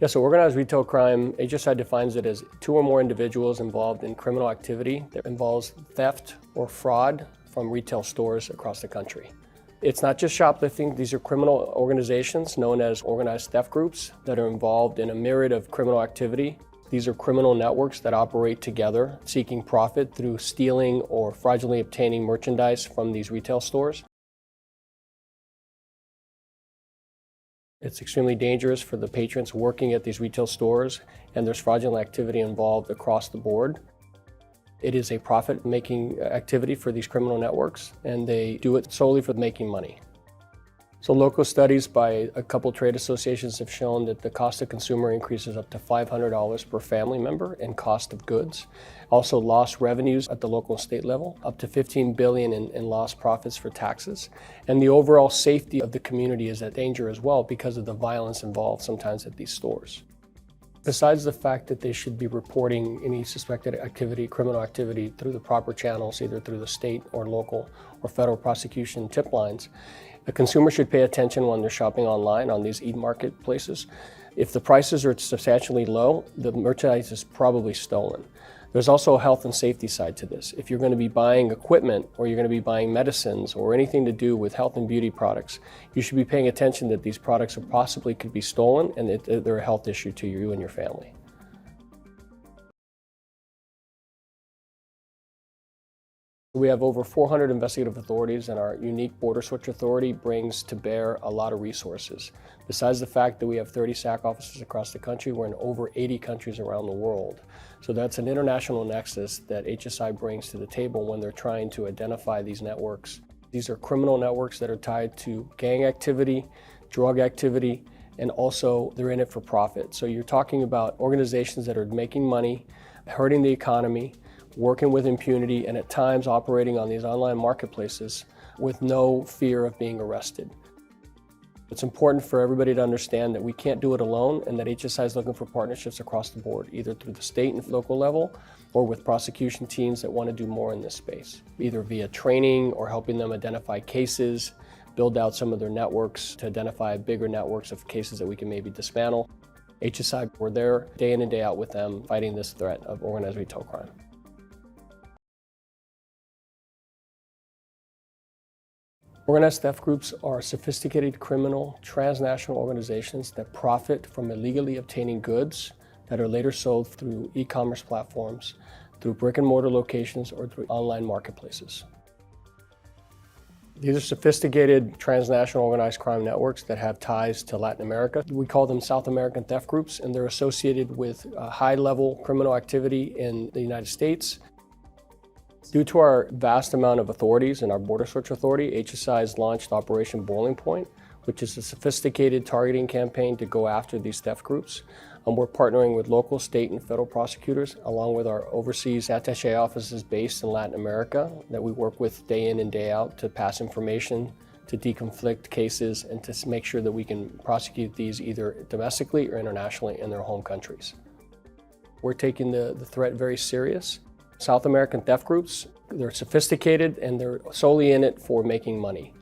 Yeah, so organized retail crime, HSI defines it as two or more individuals involved in criminal activity that involves theft or fraud from retail stores across the country. It's not just shoplifting. These are criminal organizations known as organized theft groups that are involved in a myriad of criminal activity. These are criminal networks that operate together, seeking profit through stealing or fraudulently obtaining merchandise from these retail stores. It's extremely dangerous for the patrons working at these retail stores, and there's fraudulent activity involved across the board. It is a profit-making activity for these criminal networks, and they do it solely for making money. So local studies by a couple trade associations have shown that the cost to consumer increases up to $500 per family member in cost of goods. Also lost revenues at the local and state level, up to $15 billion in lost profits for taxes. And the overall safety of the community is at danger as well because of the violence involved sometimes at these stores. Besides the fact that they should be reporting any suspected activity, criminal activity, through the proper channels, either through the state or local or federal prosecution tip lines, the consumer should pay attention when they're shopping online on these e-marketplaces. If the prices are substantially low, the merchandise is probably stolen. There's also a health and safety side to this. If you're going to be buying equipment or you're going to be buying medicines or anything to do with health and beauty products, you should be paying attention that these products possibly could be stolen and that they're a health issue to you and your family. We have over 400 investigative authorities, and our unique border switch authority brings to bear a lot of resources. Besides the fact that we have 30 SAC offices across the country, we're in over 80 countries around the world. So that's an international nexus that HSI brings to the table when they're trying to identify these networks. These are criminal networks that are tied to gang activity, drug activity, and also they're in it for profit. So you're talking about organizations that are making money, hurting the economy, working with impunity, and at times operating on these online marketplaces with no fear of being arrested. It's important for everybody to understand that we can't do it alone and that HSI is looking for partnerships across the board, either through the state and local level or with prosecution teams that want to do more in this space, either via training or helping them identify cases, build out some of their networks to identify bigger networks of cases that we can maybe dismantle. HSI, we're there day in and day out with them fighting this threat of organized retail crime. Organized theft groups are sophisticated criminal transnational organizations that profit from illegally obtaining goods that are later sold through e-commerce platforms, through brick-and-mortar locations, or through online marketplaces. These are sophisticated transnational organized crime networks that have ties to Latin America. We call them South American theft groups, and they're associated with high-level criminal activity in the United States. Due to our vast amount of authorities and our border search authority, HSI has launched Operation Boiling Point, which is a sophisticated targeting campaign to go after these theft groups. We're partnering with local, state, and federal prosecutors, along with our overseas attaché offices based in Latin America that we work with day in and day out to pass information, to deconflict cases, and to make sure that we can prosecute these either domestically or internationally in their home countries. We're taking the threat very serious. South American theft groups, they're sophisticated and they're solely in it for making money.